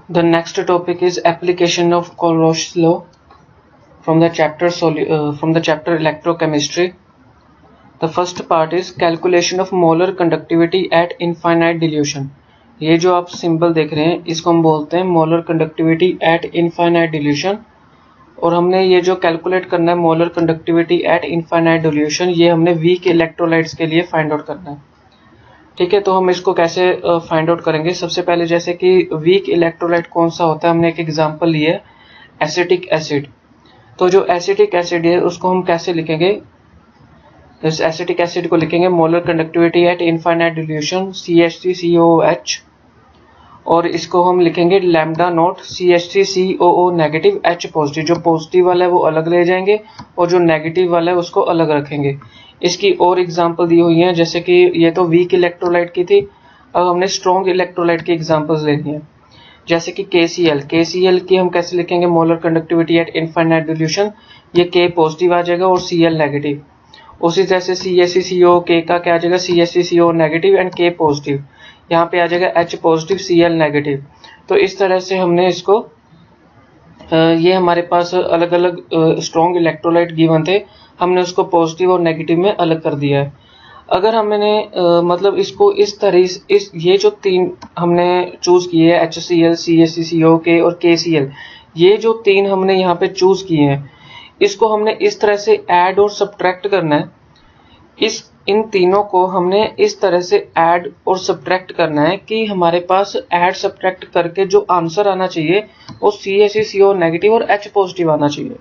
The next topic is application of Colossus law from the chapter electrochemistry. The first part is calculation of molar conductivity at infinite dilution. ये जो आप symbol देख रहे हैं इसको हम बोलते हैं molar conductivity at infinite dilution, और हमने ये जो कैलकुलेट करना है molar conductivity at infinite dilution, ये हमने वीक इलेक्ट्रोलाइट्स के लिए फाइंड आउट करना है। ठीक है, तो हम इसको कैसे फाइंड आउट करेंगे। सबसे पहले जैसे कि वीक इलेक्ट्रोलाइट कौन सा होता है, हमने एक एग्जांपल लिया है एसिटिक एसिड। तो जो एसिटिक एसिड है उसको हम कैसे लिखेंगे, इस एसिटिक एसिड को लिखेंगे molar conductivity at infinite dilution CH3COOH, और इसको हम लिखेंगे lambda naught CH3COO negative H positive. जो पॉजिटिव वाला है वो अलग ले जाएंगे और जो नेगेटिव वाला है उसको अलग रखेंगे। इसकी और एग्जांपल दी हुई हैं, जैसे कि ये तो वीक इलेक्ट्रोलाइट की थी, अब हमने स्ट्रॉन्ग इलेक्ट्रोलाइट की एग्जांपल्स लेनी है। जैसे कि KCl की हम कैसे लिखेंगे molar conductivity at infinite dilution, ये K पॉजिटिव आ जाएगा और Cl नेगेटिव। उसी तरह से CH3CO K का क्या आ जाएगा CH3CO negative and K positive, यहाँ पे आ जाएगा H पॉजिटिव Cl नेगेटिव। तो इस तरह से हमने इसको ये हमारे पास अलग अलग स्ट्रॉन्ग इलेक्ट्रोलाइट गिवन थे, हमने उसको पॉजिटिव और नेगेटिव में अलग कर दिया है। अगर हमने मतलब इसको इस तरह ये जो तीन हमने चूज किए हैं HCl CH3CO K और KCl, ये जो तीन हमने यहाँ पे चूज किए हैं, इसको हमने इस तरह से ऐड और सब्ट्रैक्ट करना है। इन तीनों को हमने इस तरह से ऐड और सब्ट्रैक्ट करना है कि हमारे पास ऐड सब्ट्रैक्ट करके जो आंसर आना चाहिए वो CH3CO नेगेटिव और H पॉजिटिव आना चाहिए।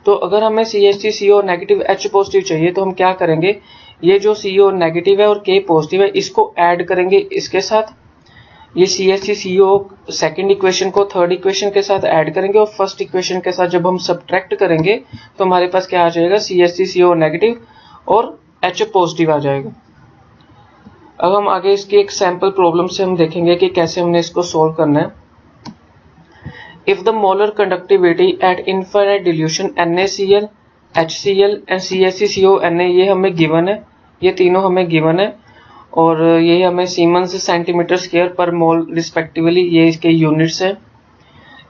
तो अगर हमें CH3CO नेगेटिव H पॉजिटिव चाहिए तो हम क्या करेंगे, ये जो CO नेगेटिव है और K पॉजिटिव है इसको ऐड करेंगे इसके साथ, ये CH3CO सेकंड इक्वेशन को थर्ड इक्वेशन के साथ ऐड करेंगे और फर्स्ट इक्वेशन के साथ जब हम सब्ट्रैक्ट करेंगे तो हमारे पास क्या आ जाएगा CH3CO नेगेटिव और H पॉजिटिव आ जाएगा। अब हम आगे इसकी एक सैंपल प्रॉब्लम से हम देखेंगे कि कैसे हमने इसको सॉल्व करना है। If the molar conductivity at infinite dilution NaCl HCl and CH3CO Na, ये हमें गिवन है, ये तीनों हमें गिवन है और ये हमें सीमेंस सेंटीमीटर स्क्वायर पर मोल रिस्पेक्टिवली ये इसके यूनिट्स हैं।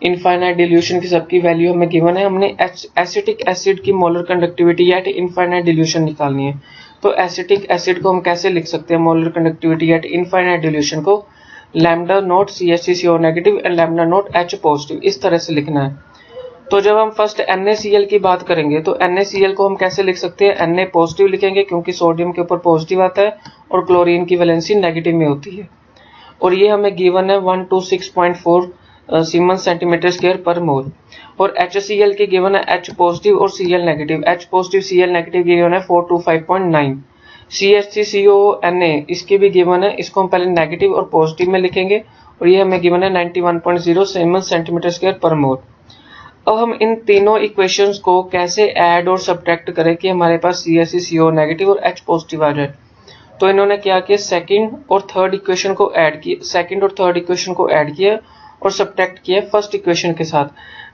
इनफाइनाइट डिल्यूशन की सबकी वैल्यू हमें गिवन है। हमने एसिटिक एसिड की molar conductivity at infinite dilution निकालनी है। तो एसिटिक एसिड को हम कैसे लिख सकते हैं molar conductivity at infinite dilution को, lambda naught CH3CO negative and lambda naught H positive, इस तरह से लिखना है। तो जब हम फर्स्ट NaCl की बात करेंगे तो NaCl को हम कैसे लिख सकते हैं, Na पॉजिटिव लिखेंगे क्योंकि सोडियम के ऊपर पॉजिटिव आता है और क्लोरीन की वैलेंसी नेगेटिव में होती है, और ये हमें गिवन है 126.4 सीमेंस सेंटीमीटर स्क्वायर पर मोल। और HCl की गिवन है H पॉजिटिव और Cl negative, H positive Cl negative की गिवन है 425.9। CH3CO Na इसकी भी गिवन है, इसको हम पहले नेगेटिव और पॉजिटिव में लिखेंगे और ये हमें गिवन है 91.0 सीमेंस सेंटीमीटर स्क्वायर पर मोल। अब हम इन तीनों इक्वेशंस को कैसे ऐड और सब्ट्रैक्ट करें कि हमारे पास CH3CO नेगेटिव और H पॉजिटिव आ जाए। तो इन्होंने क्या किया, सेकंड और थर्ड इक्वेशन को ऐड किया, सेकंड और थर्ड इक्वेशन को ऐड किया और सब्ट्रैक्ट किया फर्स्ट इक्वेशन के साथ।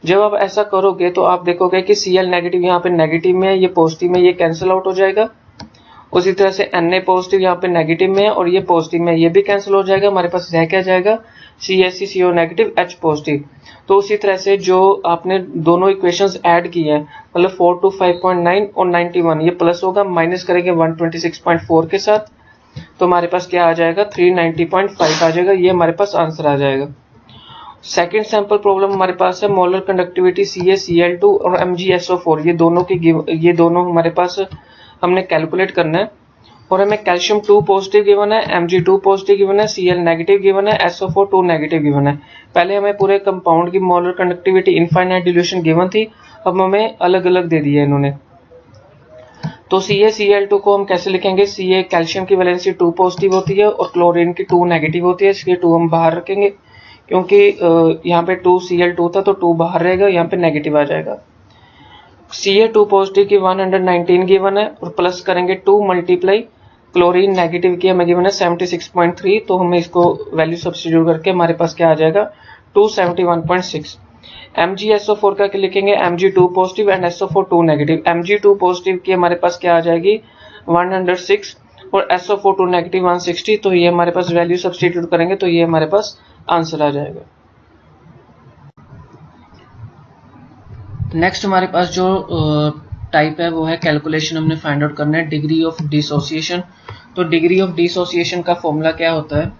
जब आप ऐसा करोगे तो आप देखोगे कि Cl नेगेटिव यहाँ पे नेगेटिव में है, ये पॉजिटिव में, ये कैंसिल आउट हो जाएगा। उसी तरह से Na पॉजिटिव यहाँ पे नेगेटिव में है और ये पॉजिटिव में, ये भी कैंसिल हो जाएगा। हमारे पास रह क्या जाएगा CH3CO नेगेटिव H पॉजिटिव। तो उसी तरह से जो आपने दोनों इक्वेशंस ऐड की है, मतलब 425.9 और 91, ये प्लस होगा, माइनस करेंगे 126.4 के साथ, तो हमारे पास क्या आ जाएगा 390.5 आ जाएगा। ये हमारे पास आंसर आ जाएगा। सेकंड सैंपल प्रॉब्लम हमारे पास है मोलर कंडक्टिविटी CaCl2 और MgSO4, ये दोनों हमारे पास हमने कैलकुलेट करना है और हमें कैल्शियम 2 पॉजिटिव गिवन है, Mg2 पॉजिटिव गिवन है, Cl नेगेटिव गिवन है, SO4 2 नेगेटिव गिवन है। पहले हमें पूरे कंपाउंड की molar conductivity infinite dilution given थी, अब हमें अलग अलग दे दिया इन्होंने। तो CaCl2 को हम कैसे लिखेंगे, Ca कैल्शियम की वैलेंसी 2 पॉजिटिव होती है और क्लोरीन की 2 नेगेटिव होती है, इसलिए 2 हम बाहर रखेंगे क्योंकि यहाँ पे 2Cl2 था तो 2 बाहर रहेगा, यहाँ पे नेगेटिव आ जाएगा। Ca2 पॉजिटिव की 119 गिवन है और प्लस करेंगे 2 मल्टीप्लाई क्लोरीन नेगेटिव की हमें गिवन है 76.3, तो हमें इसको वैल्यू सब्स्टिट्यूट करके हमारे पास क्या आ जाएगा 271.6। MgSO4 का लिखेंगे Mg2 positive and SO4 2 negative. Mg2 positive की हमारे पास क्या आ जाएगी 106 और SO4 2 नेगेटिव 160, तो ये हमारे पास वैल्यू सब्स्टिट्यूट करेंगे तो ये हमारे पास आंसर आ जाएगा। नेक्स्ट हमारे पास जो टाइप है वो है कैलकुलेशन, हमने फाइंड आउट करना है डिग्री ऑफ डिसोसिएशन। तो डिग्री ऑफ डिसोसिएशन का फॉर्मूला क्या होता है,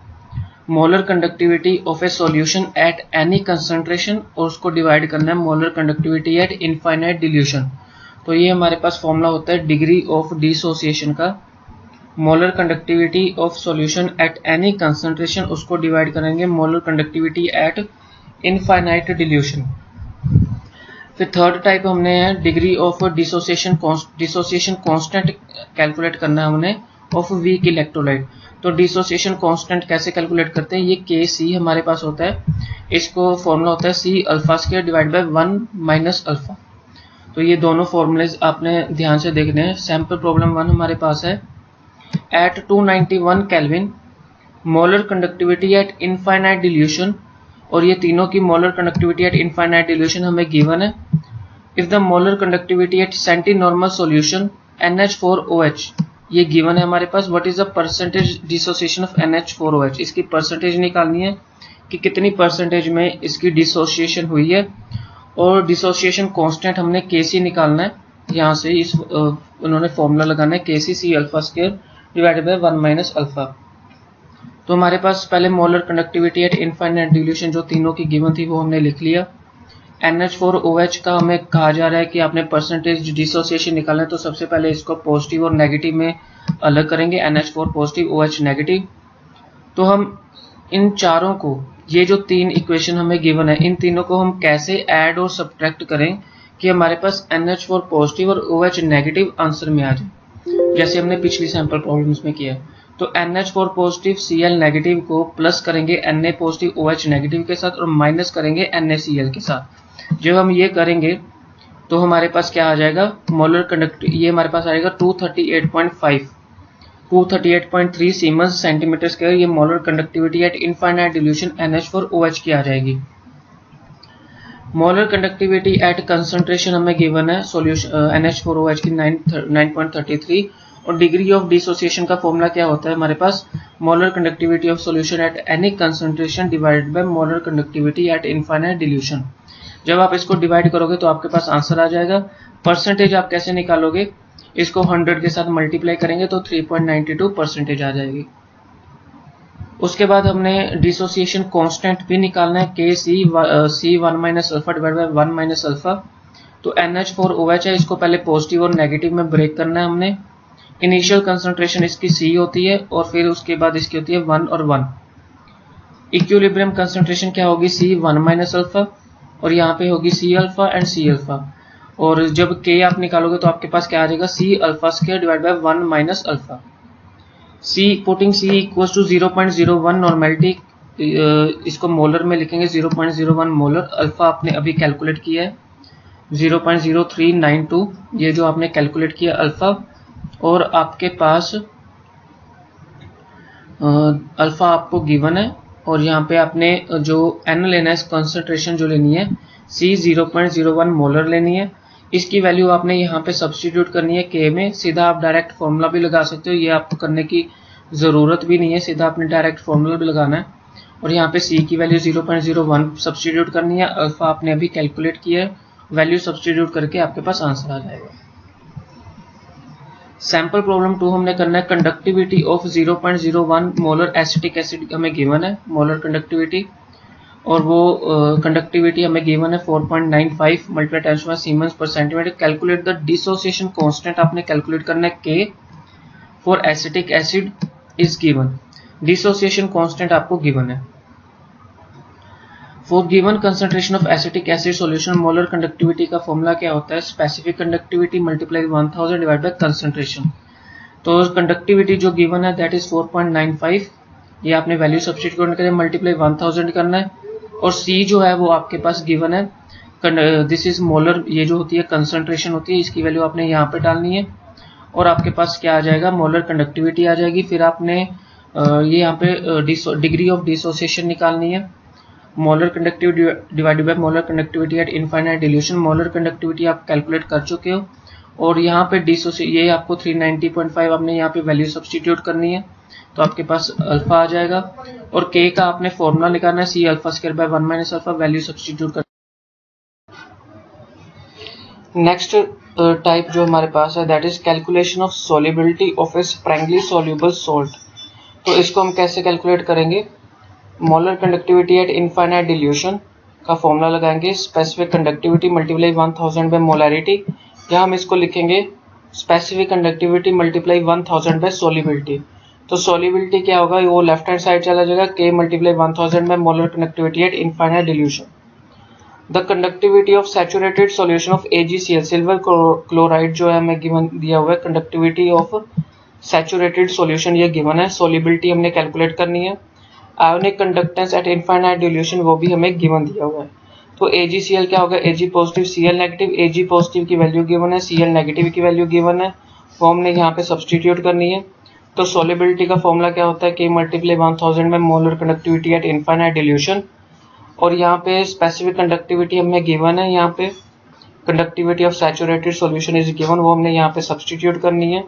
molar conductivity of a solution at any concentration, और उसको डिवाइड करना है molar conductivity at infinite dilution. तो ये हमारे पास फॉर्मूला होता है डिग्री ऑफ डिसोसिएशन का, molar conductivity of solution at any concentration, उसको डिवाइड करेंगे molar conductivity at infinite dilution. फिर थर्ड टाइप हमने है degree of dissociation constant calculate करना है हमने ऑफ वीक इलेक्ट्रोलाइट। तो डिसोसिएशन कांस्टेंट कैसे कैलकुलेट करते हैं, ये के सी हमारे पास होता है, इसको फॉर्मूला होता है C alpha square divide by 1 minus alpha. तो ये दोनों फॉर्मूलेज आपने ध्यान से देखने हैं। सैंपल प्रॉब्लम 1 हमारे पास है, at 291 kelvin molar conductivity at infinite dilution, और ये तीनों की molar conductivity at infinite dilution हमें गिवन है। If the molar conductivity at centinormal solution NH4OH, ये गिवन है हमारे पास। What is the percentage dissociation of NH4OH, इसकी परसेंटेज निकालनी है कि कितनी परसेंटेज में इसकी डिसोसिएशन हुई है, और डिसोसिएशन कांस्टेंट हमने Kc निकालना है। यहाँ से इस उन्होंने फॉर्मूला लगाना है Kc C alpha square divided by 1 minus alpha. तो हमारे पास पहले molar conductivity at infinite dilution जो तीनों की गिवन थी वो हमने लिख लिया। NH4OH का हमें कहा जा रहा है कि आपने परसेंटेज डिसोसिएशन निकालना है, तो सबसे पहले इसको पॉजिटिव और नेगेटिव में अलग करेंगे, NH4 पॉजिटिव OH नेगेटिव। तो हम इन चारों को, ये जो तीन इक्वेशन हमें गिवन है, इन तीनों को हम कैसे ऐड और सब्ट्रैक्ट करें कि हमारे पास NH4 पॉजिटिव और OH नेगेटिव आंसर में आ जाए, जैसे हमने पिछली सैंपल प्रॉब्लम्स में किया। तो NH4 पॉजिटिव Cl नेगेटिव को प्लस करेंगे Na पॉजिटिव OH नेगेटिव के साथ और माइनस करेंगे NaCl के साथ। जब हम ये करेंगे तो हमारे पास क्या आ जाएगा, मोलर कंडक्ट, ये हमारे पास आएगा 238.3 सीमेंस सेंटीमीटर स्क्वायर, ये molar conductivity at infinite dilution NH4OH की आ जाएगी। मोलर कंडक्टिविटी एट कंसंट्रेशन हमें गिवन है सॉल्यूशन NH4OH की 9.33, और डिग्री ऑफ डिसोसिएशन का फॉर्मूला क्या होता है हमारे पास, molar conductivity of solution at any concentration divided by molar conductivity at infinite dilution. जब आप इसको डिवाइड करोगे तो आपके पास आंसर आ जाएगा। परसेंटेज आप कैसे निकालोगे, इसको 100 के साथ मल्टीप्लाई करेंगे तो 3.92 परसेंटेज आ जाएगी। उसके बाद हमने डिसोसिएशन कांस्टेंट भी निकालना है, Kc 1 minus alpha divide by 1 minus alpha. तो NH4OH है, इसको पहले पॉजिटिव और नेगेटिव में ब्रेक करना है हमने। इनिशियल कंसंट्रेशन इसकी C होती है और फिर उसके बाद इसकी होती है 1 और 1। इक्विलिब्रियम कंसंट्रेशन क्या होगी, C 1 माइनस अल्फा, और यहाँ पे होगी C alpha and C alpha. और जब K आप निकालोगे तो आपके पास क्या आ जाएगा, C alpha square divide by 1 minus alpha. C putting C equals to 0.01 normality, इसको मोलर में लिखेंगे 0.01 मोलर। अल्फा आपने अभी कैलकुलेट किया है 0.0392, ये जो आपने कैलकुलेट किया अल्फा, और आपके पास अल्फा आपको गिवन है, और यहाँ पे आपने जो N लेना है, कंसंट्रेशन जो लेनी है C 0.01 मोलर लेनी है। इसकी वैल्यू आपने यहाँ पे सब्स्टिट्यूट करनी है K में। सीधा आप डायरेक्ट फॉर्मूला भी लगा सकते हो, ये आपको करने की ज़रूरत भी नहीं है, सीधा आपने डायरेक्ट फॉर्मूला भी लगाना है। और यहाँ पे C की वैल्यू 0.01 सब्स्टिट्यूट करनी है, अल्फा आपने अभी कैलकुलेट किया है, वैल्यू सब्स्टिट्यूट करके आपके पास आंसर आ जाएगा। सैंपल प्रॉब्लम 2 हमने करना है, conductivity of 0.01 molar acetic acid हमें गिवन है, मोलर कंडक्टिविटी, और वो कंडक्टिविटी हमें गिवन है 4.95 मल्टीप्लाई टाइम्स बाय सीमेंस पर centimetre. Calculate the dissociation constant आपने कैलकुलेट करना है K for acetic acid is given. Dissociation constant आपको गिवन है। For given concentration of acetic acid solution molar conductivity का फॉर्मूला क्या होता है, specific conductivity multiply 1000 divide by concentration. तो कंडक्टिविटी जो गिवन है दैट इज 4.95, ये आपने वैल्यू सब्स्टिट्यूट करके मल्टीप्लाई 1000 करना है, और C जो है वो आपके पास गिवन है, दिस इज मोलर, ये जो होती है कंसंट्रेशन होती है, इसकी वैल्यू आपने यहाँ पे डालनी है, और आपके पास क्या आ जाएगा, मोलर कंडक्टिविटी आ जाएगी। फिर आपने ये यहाँ पे डिग्री ऑफ डिसोसिएशन निकालनी है, molar conductivity divided by molar conductivity at infinite dilution. Molar conductivity आप कैलकुलेट कर चुके हो, और यहाँ पे ये आपको 390.5 आपने यहाँ पे वैल्यू सब्स्टिट्यूट करनी है, तो आपके पास अल्फा आ जाएगा। और K का आपने फॉर्मूला निकालना है, C alpha square by 1 minus alpha, value substitute कर। नेक्स्ट टाइप जो हमारे पास है that is calculation of solubility of a sparingly soluble salt. तो इसको हम कैसे कैलकुलेट करेंगे? Molar conductivity at infinite dilution का फॉर्मूला लगाएंगे, specific conductivity multiply 1000 by molarity, या हम इसको लिखेंगे specific conductivity multiply 1000 by solubility. तो सॉल्युबिलिटी क्या होगा, वो लेफ्ट हैंड साइड चला जाएगा, k multiply 1000 by molar conductivity at infinite dilution. The conductivity of saturated solution ऑफ AgCl, सिल्वर क्लोराइड जो है हमें गिवन दिया हुआ है, कंडक्टिविटी ऑफ सैचुरेटेड सॉल्यूशन ये गिवन है, सॉल्युबिलिटी हमने कैलकुलेट करनी है। Ionic conductance at infinite dilution वो भी हमें गिवन दिया हुआ है। तो AgCl क्या होगा, Ag positive Cl negative, Ag positive की वैल्यू गिवन है, Cl नेगेटिव की वैल्यू गिवन है, वो हमने यहाँ पे सब्सटीट्यूट करनी है। तो सॉल्युबिलिटी का फॉर्मूला क्या होता है, k मल्टीप्लाई 1000 में molar conductivity at infinite dilution, और यहाँ पे स्पेसिफिक कंडक्टिविटी हमें गिवन है, यहाँ पे conductivity of saturated solution is given, वो हमने यहाँ पे सब्सटीट्यूट करनी है।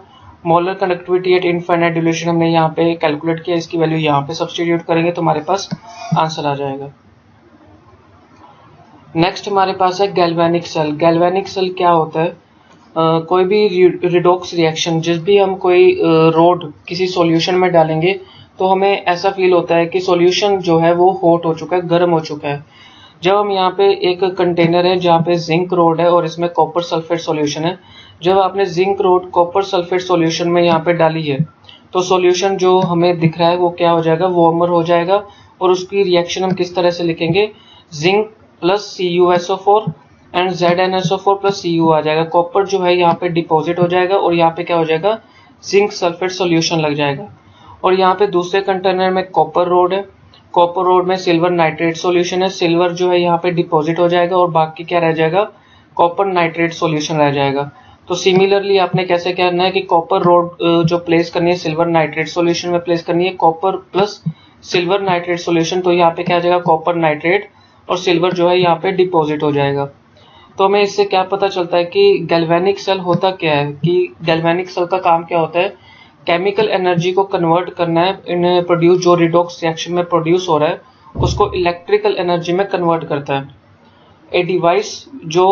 Molar conductivity at infinite dilution हमने यहाँ पे कैलकुलेट किया, इसकी वैल्यू यहाँ पे सब्सटीट्यूट करेंगे तो हमारे पास आंसर आ जाएगा। नेक्स्ट हमारे पास है गैल्वेनिक सेल। गैल्वेनिक सेल क्या होता है, कोई भी रिडॉक्स रिएक्शन, जिस भी हम कोई रोड किसी सॉल्यूशन में डालेंगे तो हमें ऐसा फील होता है कि सॉल्यूशन जो है वो हॉट हो चुका है, गर्म हो चुका है। जब हम यहाँ पे एक कंटेनर है जहाँ पे जिंक रोड है और इसमें कॉपर सल्फेट सॉल्यूशन है, जब आपने zinc road copper sulphate solution में यहाँ पे डाली है तो सॉल्यूशन जो हमें दिख रहा है वो क्या हो जाएगा, वार्मर हो जाएगा। और उसकी रिएक्शन हम किस तरह से लिखेंगे, zinc plus CuSO4 and ZnSO4 plus Cu आ जाएगा। कॉपर जो है यहाँ पे डिपॉजिट हो जाएगा और यहाँ पे क्या हो जाएगा, जिंक सल्फेट सॉल्यूशन लग जाएगा। और यहाँ पे दूसरे कंटेनर में कॉपर रोड है, कॉपर रोड में सिल्वर नाइट्रेट सॉल्यूशन है, सिल्वर जो है यहाँ पे डिपॉजिट हो जाएगा और बाकी क्या रह जाएगा, कॉपर नाइट्रेट सॉल्यूशन रह जाएगा। तो सिमिलरली आपने कैसे करना है कि कॉपर रोड जो प्लेस करनी है सिल्वर नाइट्रेट सॉल्यूशन में प्लेस करनी है, copper plus silver nitrate solution, तो यहाँ पे क्या आ जाएगा, कॉपर नाइट्रेट और सिल्वर जो है यहाँ पे डिपॉजिट हो जाएगा। तो हमें इससे क्या पता चलता है कि गैल्वेनिक सेल होता क्या है, कि गैल्वेनिक सेल का काम क्या होता है, केमिकल एनर्जी को कन्वर्ट करना है इन प्रोड्यूस, जो रिडॉक्स रिएक्शन में प्रोड्यूस हो रहा है उसको इलेक्ट्रिकल एनर्जी में कन्वर्ट करता है। ए डिवाइस जो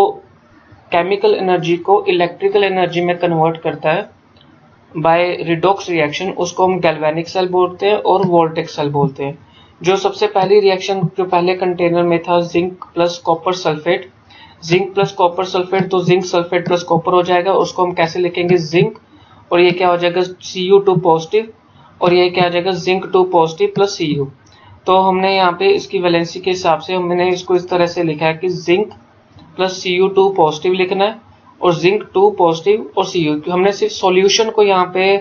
केमिकल एनर्जी को इलेक्ट्रिकल एनर्जी में कन्वर्ट करता है बाय रिडॉक्स रिएक्शन, उसको हम गैल्वेनिक सेल बोलते हैं और वोल्टेक सेल बोलते हैं। जो सबसे पहली रिएक्शन जो पहले कंटेनर में था, zinc plus copper sulphate, zinc plus copper sulphate, तो जिंक सल्फेट प्लस कॉपर हो जाएगा, उसको हम कैसे लिखेंगे, जिंक, और ये क्या हो जाएगा, Cu2 पॉजिटिव, और ये क्या आ जाएगा, जिंक 2 पॉजिटिव प्लस Cu। तो हमने यहाँ पे इसकी वैलेंसी के हिसाब से हमने इसको इस तरह से लिखा है कि जिंक प्लस Cu2 पॉजिटिव लिखना है और जिंक 2 पॉजिटिव और Cu। हमने सिर्फ सॉल्यूशन को यहाँ पे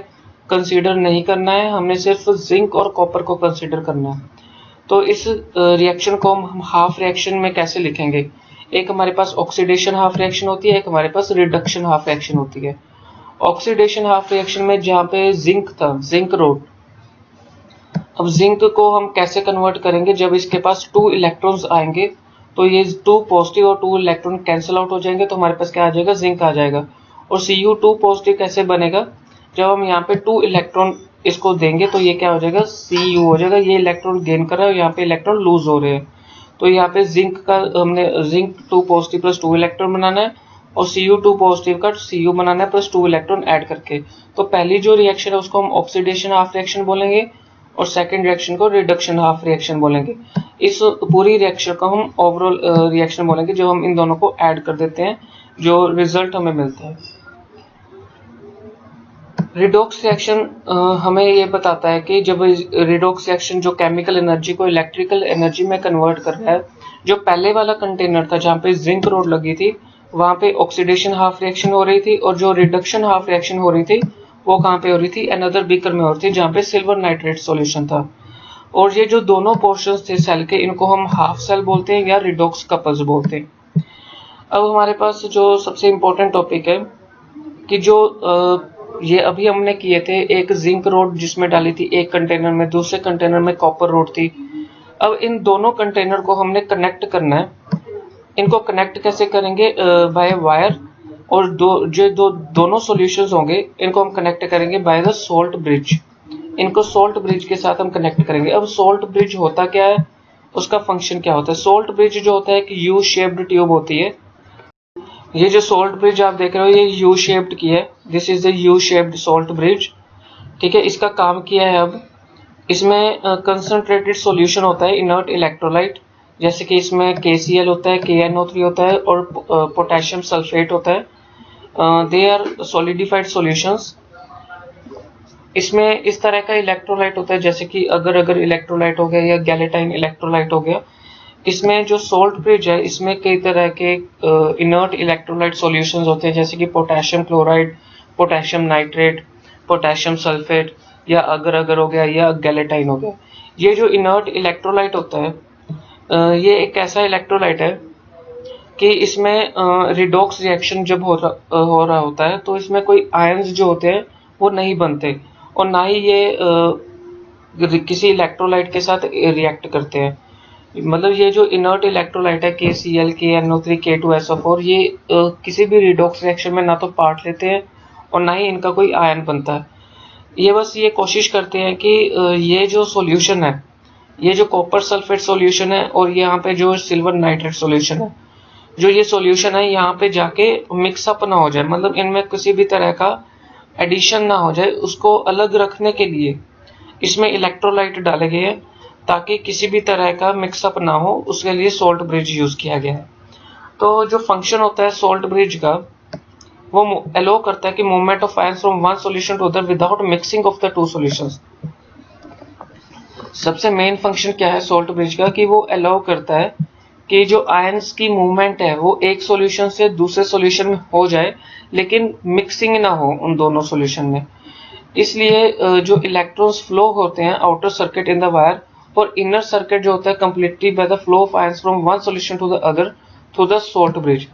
कंसीडर नहीं करना है, हमने सिर्फ जिंक और कॉपर को कंसीडर करना है। तो इस रिएक्शन को हम हाफ रिएक्शन में कैसे लिखेंगे, एक हमारे पास ऑक्सीडेशन हाफ रिएक्शन होती है, एक हमारे पास रिडक्शन हाफ रिएक्शन होती है। ऑक्सीडेशन हाफ रिएक्शन में जहाँ पे जिंक था, जिंक रोड, अब जिंक को हम कैसे कन्वर्ट करेंगे, जब इसके पास 2 इलेक्ट्रॉन्स आएंगे तो ये 2 पॉजिटिव और 2 इलेक्ट्रॉन कैंसिल आउट हो जाएंगे, तो हमारे पास क्या आ जाएगा, जिंक आ जाएगा। और Cu2 पॉजिटिव कैसे बनेगा, जब हम यहाँ पे 2 इलेक्ट्रॉन इसको देंगे तो ये क्या हो जाएगा, Cu हो जाएगा, ये इलेक्ट्रॉन गेन कर रहा है और यहाँ पे इलेक्ट्रॉन लूज हो रहे हैं। तो यहाँ पे जिंक का हमने जिंक 2 पॉजिटिव प्लस 2 इलेक्ट्रॉन बनाना है और Cu2 पॉजिटिव का Cu बनाना है प्लस 2 इलेक्ट्रॉन ऐड करके। तो पहली जो रिएक्शन है उसको हम ऑक्सीडेशन हाफ रिएक्शन बोलेंगे और सेकंड रिएक्शन को रिडक्शन हाफ रिएक्शन बोलेंगे। इस पूरी रिएक्शन को हम ओवरऑल रिएक्शन बोलेंगे, जो हम इन दोनों को ऐड कर देते हैं, जो रिजल्ट हमें मिलता है। रिडॉक्स रिएक्शन हमें ये बताता है कि जब रिडॉक्स रिएक्शन जो केमिकल एनर्जी को इलेक्ट्रिकल एनर्जी में कन्वर्ट कर रहा है, जो पहले वाला कंटेनर था जहाँ पे जिंक रोड लगी थी वहाँ पे ऑक्सीडेशन हाफ रिएक्शन हो रही थी, और जो रिडक्शन हाफ रिएक्शन हो रही थी वो कहाँ पे हो रही थी, अनदर बीकर में हो रही थी जहाँ पे सिल्वर नाइट्रेट सॉल्यूशन था। और ये जो दोनों पोर्शंस थे सेल के, इनको हम हाफ सेल बोलते हैं या रिडॉक्स कपल्स बोलते हैं। अब हमारे पास जो सबसे इम्पोर्टेंट टॉपिक है कि जो ये अभी हमने किए थे, एक जिंक रोड जिसमें डाली थी एक कंटेनर में, दूसरे कंटेनर में कॉपर रोड थी। अब इन दोनों कंटेनर को हमने कनेक्ट करना है। इनको कनेक्ट कैसे करेंगे, बाय वायर, और दोनों सॉल्यूशंस होंगे इनको हम कनेक्ट करेंगे बाय द सॉल्ट ब्रिज। इनको सॉल्ट ब्रिज के साथ हम कनेक्ट करेंगे। अब सॉल्ट ब्रिज होता क्या है, उसका फंक्शन क्या होता है। सॉल्ट ब्रिज जो होता है कि यू शेप्ड ट्यूब होती है, ये जो सोल्ट ब्रिज आप देख रहे हो ये यू शेप्ड की है, this is the U shaped salt bridge. ठीक है, इसका काम किया है अब इसमें कंसंट्रेटेड सॉल्यूशन होता है इनर्ट इलेक्ट्रोलाइट, जैसे कि इसमें KCl होता है, KNO3 होता है और पोटेशियम सल्फेट होता है। They are solidified solutions. इसमें इस तरह का इलेक्ट्रोलाइट होता है जैसे कि अगर इलेक्ट्रोलाइट हो गया या गैलेटाइन इलेक्ट्रोलाइट हो गया। इसमें जो सोल्ट ब्रिज है इसमें कई तरह के इनर्ट इलेक्ट्रोलाइट सॉल्यूशंस होते हैं, जैसे कि potassium chloride, potassium nitrate, potassium sulphate या अगर हो गया या गैलेटाइन हो गया। ये जो इनर्ट इलेक्ट्रोलाइट होता है ये एक ऐसा इलेक्ट्रोलाइट है कि इसमें रिडॉक्स रिएक्शन जब हो रहा होता है तो इसमें कोई आयंस जो होते हैं वो नहीं बनते और ना ही ये किसी इलेक्ट्रोलाइट के साथ रिएक्ट करते हैं। मतलब ये जो इनर्ट इलेक्ट्रोलाइट है KCl, KNO3, K2SO4 ये किसी भी रिडॉक्स रिएक्शन में ना तो पार्ट लेते हैं और ना ही इनका कोई आयन बनता है। ये बस ये कोशिश करते हैं कि ये जो सॉल्यूशन है, ये जो कॉपर सल्फेट सॉल्यूशन है और यहाँ पे जो सिल्वर नाइट्रेट सॉल्यूशन है, जो ये सॉल्यूशन है यहाँ पे जाके मिक्सअप ना हो जाए, मतलब इनमें किसी भी तरह का एडिशन ना हो जाए, उसको अलग रखने के लिए इसमें इलेक्ट्रोलाइट डाले गए हैं ताकि किसी भी तरह का मिक्सअप ना हो, उसके लिए सोल्ट ब्रिज यूज किया गया है। तो जो फंक्शन होता है सोल्ट ब्रिज का वो अलो करता है कि movement of ions from one solution to other without mixing of the two solutions. सबसे मेन फंक्शन क्या है सोल्ट ब्रिज का कि वो अलाउ करता है कि जो आयंस की मूवमेंट है वो एक सॉल्यूशन से दूसरे सॉल्यूशन में हो जाए लेकिन मिक्सिंग ना हो उन दोनों सॉल्यूशन में। इसलिए जो इलेक्ट्रॉन्स फ्लो होते हैं outer circuit in the wire और इनर सर्किट जो होता है completely by the flow of ions from one solution to the other through the salt bridge.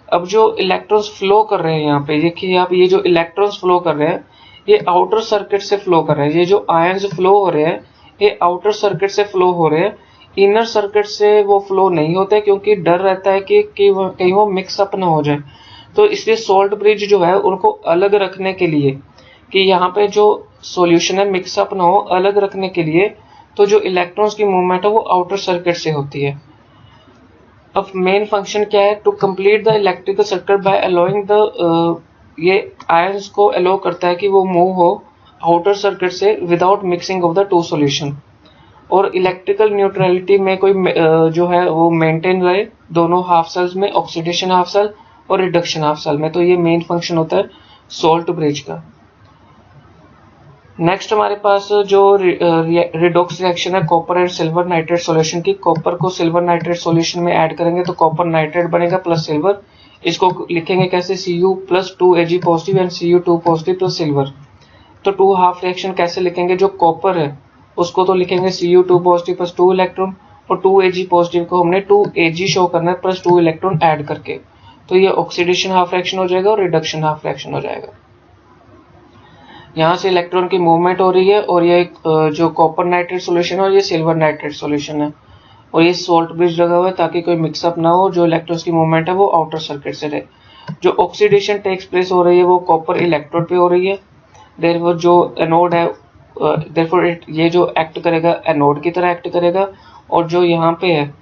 अब जो इलेक्ट्रॉन्स फ्लो कर रहे हैं यहाँ पे देखिए आप, ये जो इलेक्ट्रॉन्स फ्लो कर रहे हैं ये आउटर सर्किट से फ्लो कर रहे हैं। ये जो आयंस फ्लो हो रहे हैं ये आउटर सर्किट से फ्लो हो रहे हैं, इनर सर्किट से वो फ्लो नहीं होते क्योंकि डर रहता है कि कहीं वो मिक्स अप ना हो जाए। तो इसलिए सोल्ट ब्रिज जो है उनको अलग रखने के लिए कि यहाँ पे जो सॉल्यूशन है मिक्स अप ना हो, अलग रखने के लिए तो जो इलेक्ट्रॉन्स की मूवमेंट है वो आउटर सर्किट से होती है। अब मेन फंक्शन क्या है, to complete the electrical circuit by allowing the, ये आयंस को अलो करता है कि वो मूव हो आउटर सर्किट से without mixing of the two solution, और इलेक्ट्रिकल न्यूट्रलिटी में कोई जो है वो मेंटेन रहे दोनों हाफ सेल्स में, ऑक्सीडेशन हाफ सेल और रिडक्शन हाफ सेल में। तो ये मेन फंक्शन होता है सोल्ट ब्रिज का। नेक्स्ट हमारे पास जो रिडॉक्स रिएक्शन है copper and silver nitrate solution की। कॉपर को सिल्वर नाइट्रेट सॉल्यूशन में ऐड करेंगे तो कॉपर नाइट्रेट बनेगा प्लस सिल्वर। इसको लिखेंगे कैसे, Cu plus 2Ag positive and Cu2 positive plus silver. तो टू हाफ रिएक्शन कैसे लिखेंगे, जो कॉपर है उसको तो लिखेंगे Cu2 पॉजिटिव प्लस 2 इलेक्ट्रॉन और 2Ag पॉजिटिव को हमने 2Ag शो करना है प्लस 2 इलेक्ट्रॉन ऐड करके। तो ये ऑक्सीडेशन हाफ रिएक्शन हो जाएगा और रिडक्शन हाफ रिएक्शन हो जाएगा। यहाँ से इलेक्ट्रॉन की मूवमेंट हो रही है और ये जो कॉपर नाइट्रेट सॉल्यूशन है और ये सिल्वर नाइट्रेट सॉल्यूशन है और ये सोल्ट ब्रिज लगा हुआ है ताकि कोई मिक्सअप ना हो, जो इलेक्ट्रॉन्स की मूवमेंट है वो आउटर सर्किट से रहे। जो ऑक्सीडेशन टेक्स प्लेस हो रही है वो कॉपर इलेक्ट्रोड पे हो रही है, देयरफॉर जो एनोड है देयरफॉर ये जो एक्ट करेगा एनोड की तरह एक्ट करेगा, और जो यहाँ पे है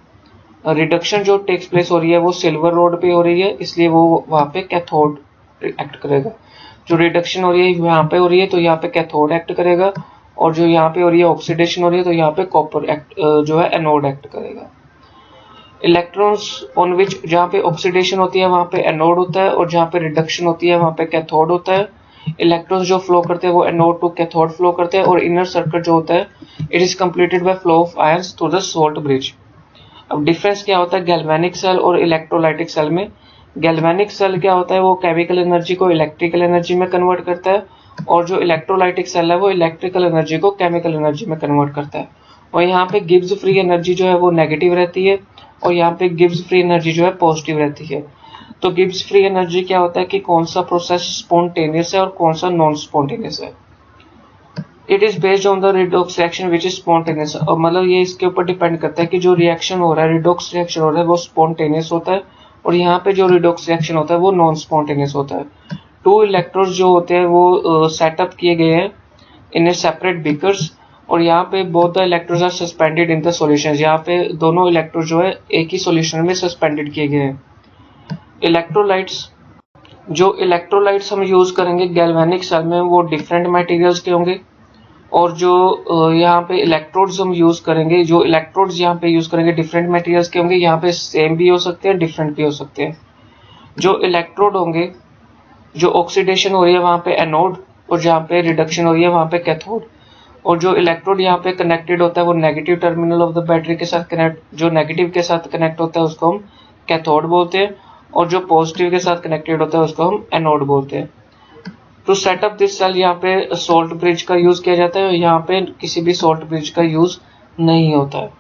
रिडक्शन जो टेक्स प्लेस हो रही है वो सिल्वर रोड पे हो रही है, इसलिए वो वहाँ पे कैथोड एक्ट करेगा। जो रिडक्शन हो रही है यहाँ पे हो रही है तो यहाँ पे कैथोड एक्ट करेगा, और जो यहाँ पे हो रही है ऑक्सीडेशन हो रही है तो यहाँ पे कॉपर एक्ट जो है एनोड एक्ट करेगा। इलेक्ट्रॉन्स ऑन विच जहाँ पे ऑक्सीडेशन होती है वहाँ पे एनोड होता है और जहाँ पे रिडक्शन होती है वहाँ पे कैथोड होता है। इलेक्ट्रॉन्स जो फ्लो करते हैं वो एनोड टू कैथोड फ्लो करते हैं, और इनर सर्किट जो होता है it is completed by flow of ions through the salt bridge. अब डिफरेंस क्या होता है गैल्वेनिक सेल और इलेक्ट्रोलाइटिक सेल में। गैल्वेनिक सेल क्या होता है, वो केमिकल एनर्जी को इलेक्ट्रिकल एनर्जी में कन्वर्ट करता है, और जो इलेक्ट्रोलाइटिक सेल है वो इलेक्ट्रिकल एनर्जी को केमिकल एनर्जी में कन्वर्ट करता है। और यहाँ पे गिब्स फ्री एनर्जी जो है वो नेगेटिव रहती है और यहाँ पे गिब्स फ्री एनर्जी जो है पॉजिटिव रहती है। तो गिब्स फ्री एनर्जी क्या होता है कि कौन सा प्रोसेस स्पॉन्टेनियस है और कौन सा नॉन स्पॉन्टेनियस है। It is based on the redox reaction which is spontaneous, और मतलब ये इसके ऊपर डिपेंड करता है कि जो रिएक्शन हो रहा है रिडॉक्स रिएक्शन हो रहा है वो स्पॉन्टेनियस होता है, और यहाँ पे जो रिडॉक्स रिएक्शन होता है वो नॉन स्पॉन्टेनियस होता है। टू इलेक्ट्रोड्स जो होते हैं वो सेटअप किए गए हैं इन ए सेपरेट बीकर्स, और यहाँ पे both the electrodes are suspended in the solutions. यहाँ पे दोनों इलेक्ट्रोड जो है एक ही सॉल्यूशन में सस्पेंडेड किए गए हैं। इलेक्ट्रोलाइट्स, जो इलेक्ट्रोलाइट्स हम यूज करेंगे गैल्वेनिक सेल में वो डिफरेंट मटेरियल्स के होंगे, और जो यहाँ पे इलेक्ट्रोड्स हम यूज करेंगे, जो इलेक्ट्रोड्स यहाँ पे यूज करेंगे डिफरेंट मटेरियल्स के होंगे। यहाँ पे सेम भी हो सकते हैं, डिफरेंट भी हो सकते हैं। जो इलेक्ट्रोड होंगे, जो ऑक्सीडेशन हो रही है वहां पे एनोड, और जहाँ पे रिडक्शन हो रही है वहां पे कैथोड। और जो इलेक्ट्रोड यहाँ पे कनेक्टेड होता है वो negative terminal of the battery के साथ कनेक्ट, जो नेगेटिव के साथ कनेक्ट होता है उसको हम कैथोड बोलते हैं, और जो पॉजिटिव के साथ कनेक्टेड होता है उसको हम एनोड बोलते हैं। टू सेटअप दिस सेल यहाँ पे सॉल्ट ब्रिज का यूज किया जाता है, यहाँ पे किसी भी सॉल्ट ब्रिज का यूज नहीं होता है।